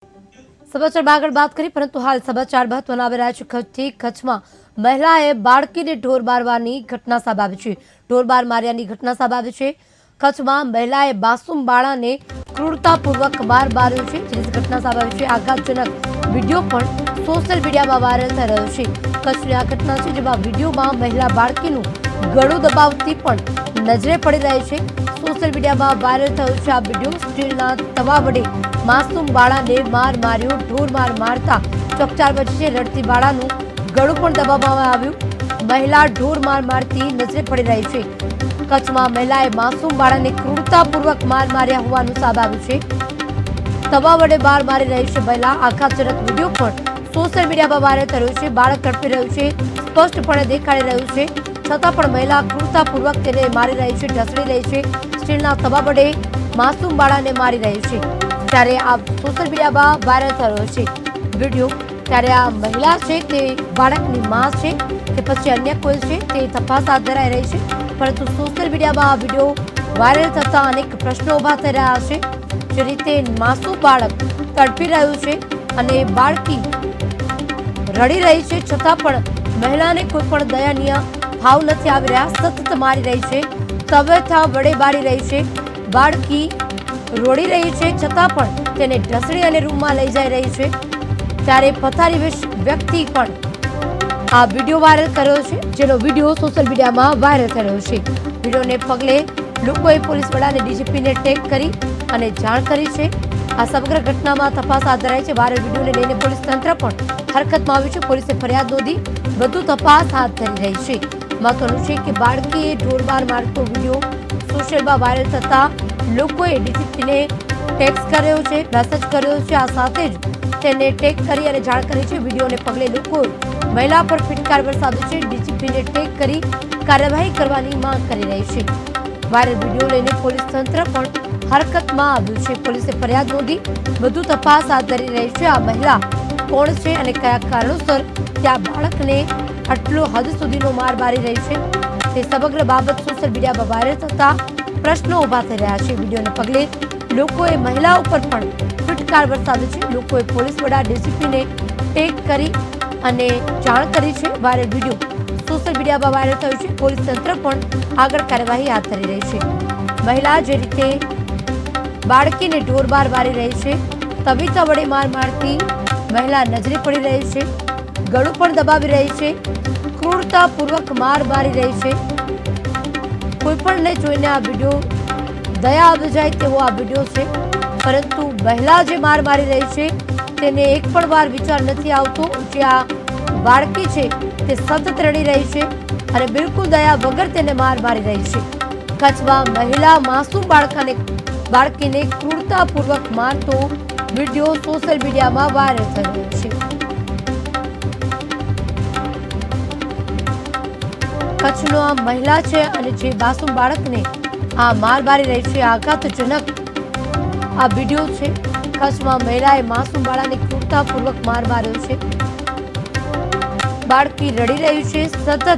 સમાચાર આગળ વાત કરી, પરંતુ હાલ સમાચાર મહત્વના આવી રહ્યા છે કચ્છથી. કચ્છમાં મહિલાએ બાળકીને ઢોર મારવાની ઘટના સામે આવી છે. ઢોર માર્યાની ઘટના સામે આવી છે. કચ્છમાં મહિલાએ માસૂમ બાળાને ક્રૂરતાપૂર્વક માર્યો છે. જેની ઘટના સામે આવી છે. આઘાતજનક વિડીયો પણ સોશિયલ મીડિયામાં વાયરલ થઈ રહ્યો છે. કચ્છની આ ઘટના છે, જેમાં વિડીયોમાં મહિલા બાળકીનું ગળું દબાવતી પણ નજરે પડી રહી છે. સોશિયલ મીડિયામાં વાયરલ થયો છે આ વિડીયો. સ્ટીલના તવા વડે માસૂમ બાળાને માર્યો. ઢોર મારતા ચકચાર મચી છે. રડતી બાળાનું ગળું પણ દબાવવામાં આવ્યું. મહિલા ઢોર મારતી નજરે પડી રહી છે. કચ્છમાં મહિલાએ માસૂમ બાળાને ક્રૂરતાપૂર્વક માર્યા હોવાનું સામે આવ્યું છે. તવા વડે મારી રહી છે મહિલા. આઘાતજનક વિડીયો પણ સોશિયલ મીડિયામાં વાયરલ થયો છે. બાળક તડપી રહ્યું છે, સ્પષ્ટપણે દેખાડી રહ્યું છે. છતાં પણ મહિલા ક્રૂરતાપૂર્વક તેને મારી રહી છે, ઢસડી રહી છે. સ્ટીલના તવા વડે માસૂમ બાળાને મારી રહી છે. ત્યારે આ સોશિયલ મીડિયામાં વાયરલ થયો છે વિડીયો. ત્યારે આ મહિલા છે તે બાળકની માં છે કે પછી અન્ય કોઈ છે તે તપાસ હાથ ધરાઈ રહી છે. પરંતુ સોશિયલ મીડિયામાં આ વિડીયો વાયરલ થતા અનેક પ્રશ્નો ઉભા થઈ રહ્યા છે. જે રીતે માસૂમ બાળક તડપી રહ્યું છે અને બાળકી રડી રહી છે, છતાં પણ મહિલાને કોઈ પણ દયનીય ભાવ નથી આવી રહ્યા. સતત મારી રહી છે, તવેથા વડે મારી રહી છે. બાળકી રોડી રહી છે, છતાં પણ તેને ઢસડી અને રૂમમાં લઈ જઈ રહી છે. ત્યારે પથારી વ્યક્તિ પણ આ વિડીયો વાયરલ કર્યો છે, જેનો વિડીયો સોશિયલ મીડિયામાં વાયરલ થયો છે. વિડીયોને પગલે લોકોએ પોલીસ વડાને ડીજીપીને ટેગ કરી અને જાણ કરી છે. આ સમગ્ર ઘટનામાં તપાસ હાથ ધરાઈ છે. વાયરલ વિડીયોને લઈને પોલીસ તંત્ર પણ હરકતમાં આવ્યું છે. પોલીસે ફરિયાદ નોંધી વધુ તપાસ હાથ ધરી રહી છે. મહત્વનું છે કે બાળકીએ ઢોર મારતો વિડીયો સોશિયલમાં વાયરલ થતા લોકોએ ડીજીપીને ટેક્સ કર્યો છે, મેસેજ કર્યો છે. આ સાથે જ તેને ટેગ કરી અને જાણ કરી છે. વિડીયોને પગલે લોકો મહિલા પર ફિટકાર વરસાવ્યો છે. ડીજીપીને ટેગ કરી કાર્યવાહી કરવાની માંગ કરી રહી છે. વાયરલ વિડીયો લઈને પોલીસ તંત્ર પણ હરકતમાં આવ્યું છે. પોલીસે ફરિયાદ નોંધી વધુ તપાસ હાથ ધરી રહી છે. આ મહિલા કોણ છે અને કયા કારણોસર ત્યાં બાળકને આટલો હદ સુધીનો મારી રહી છે, તે સમગ્ર બાબત સોશિયલ મીડિયામાં વાયરલ થતા પ્રશ્નો ઉભા થઈ રહ્યા છે. વિડીયોને પગલે લોકોએ મહિલા ઉપર પણ ફિટકાર વરસાવી છે. લોકોએ પોલીસ વડા ડીજીપીને ટેગ કરી અને જાણ કરી છે. વાયરલ વિડીયો સોશિયલ મીડિયામાં વાયરલ થયો છે. પોલીસ તંત્ર પણ આગળ કાર્યવાહી હાથ ધરી રહી છે. મહિલા જે રીતે બાળકીને ઢોર મારી રહી છે, તવીતા વડે મારતી મહિલા નજરે પડી રહી છે, ગળું પણ દબાવી રહી છે, ક્રૂરતાપૂર્વક મારી રહી છે. કોઈ પણને જોઈને આ વિડીયો દયા આવી જાય તેવો આ વિડીયો છે. પરંતુ મહિલા જે મારી રહી છે તેને એક પણ વાર વિચાર નથી આવતો. જે આ બાળકી છે તે સતત રડી રહી છે અને બિલકુલ દયા વગર તેને મારી રહી છે. કચ્છમાં મહિલા માસૂમ બાળકીને ક્રૂરતાપૂર્વક મારતો વિડીયો સોશિયલ મીડિયામાં વાયરલ થઈ રહ્યો છે. કચ્છનો આ મહિલા છે અને જે માસૂમ બાળકને આ મારી રહી છે. આઘાતજનક આ વિડીયો છે. કચ્છમાં મહિલાએ માસૂમ બાળાને ક્રૂરતાપૂર્વક માર્યો છે. બાળકી રડી રહી છે, સતત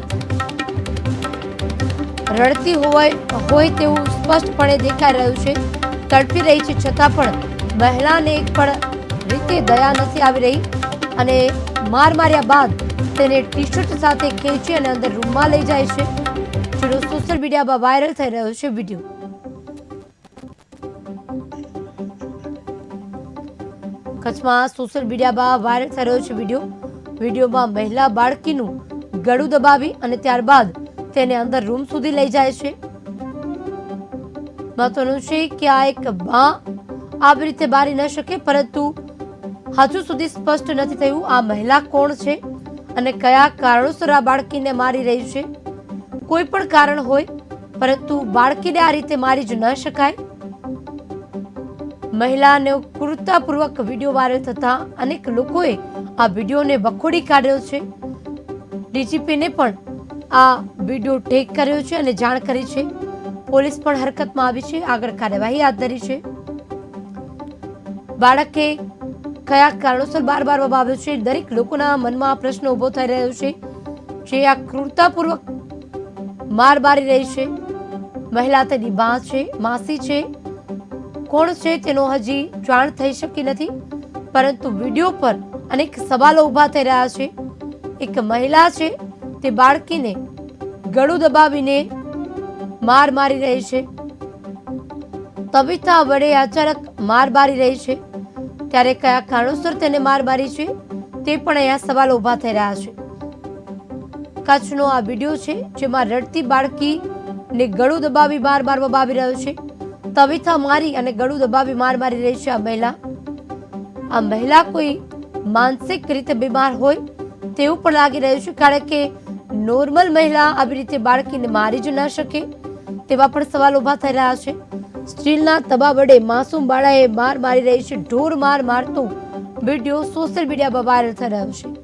રડતી હોય તેવું સ્પષ્ટપણે દેખાઈ રહ્યું છે. તડપી રહી છે, છતાં પણ મહિલાને એક પણ રીતે દયા નથી આવી રહી અને માર્યા બાદ તેને ટી શર્ટ સાથે ખેંચી અને અંદર રૂમમાં લઈ જાય છે. જેનો સોશિયલ મીડિયામાં વાયરલ થઈ રહ્યો છે વિડીયો. કચ્છમાં સોશિયલ મીડિયામાં વાયરલ થઈ રહ્યો છે વિડીયો. વિડીયોમાં મહિલા બાળકીનું ગળું દબાવી અને ત્યારબાદ તેને અંદર રૂમ સુધી લઈ જાય છે. મહત્વનું છે કે આ એક માં આવી રીતે મારી ન શકે, પરંતુ હજુ સુધી સ્પષ્ટ નથી થયું આ મહિલા કોણ છે અને કયા કારણોસર આ બાળકીને મારી રહી છે. કોઈ પણ કારણ હોય, પરંતુ બાળકીને આ રીતે મારી જ ન શકાય. મહિલાને ક્રૂરતાપૂર્વક વિડીયો વાયરલ થતા અનેક લોકોએ આ વિડીયોને વખોડી કાઢ્યો છે. ડીજીપીને પણ આ વિડીયો ટેગ કર્યો છે અને જાણ કરી છે. પોલીસ પણ હરકતમાં આવી છે, આગળ કાર્યવાહી હાથ ધરી છે. બાળકે કયા કારણોસર મારવામાં આવ્યો છે, દરેક લોકોના મનમાં પ્રશ્ન ઉભો થઈ રહ્યો છે. જે આ ક્રૂરતાપૂર્વક મારી રહી છે મહિલા તેની બા છે, માસી છે, કોણ છે તેનો હજી જાણ થઈ શકી નથી. પરંતુ વિડીયો પર અનેક સવાલો ઊભા થઈ રહ્યા છે. એક મહિલા છે તે બાળકીને ગળું દબાવીને માર મારી રહી છે. તવિથા વડે અચાનક માર મારી રહી છે. ત્યારે કયા કારણોસર તેને માર મારી છે તે પણ અહીંયા સવાલો ઊભા થઈ રહ્યા છે. કચ્છનો આ વિડીયો છે જેમાં રડતી બાળકીને ગળું દબાવી માર મારવામાં આવી રહ્યો છે. તવિથા મારી અને ગળું દબાવી માર મારી રહી છે આ મહિલા કોઈ માનસિક રીતે બીમાર હોય તેવું પણ લાગી રહ્યું છે, કારણ કે નોર્મલ મહિલા આવી રીતે બાળકીને મારી જ ના શકે તેવા પણ સવાલ ઊભા થઈ રહ્યા છે. સ્ટીલના તબા વડે માસૂમ બાળાએ માર મારી રહી છે. ઢોર માર મારતો વિડીયો સોશિયલ મીડિયામાં વાયરલ થઈ રહ્યો છે.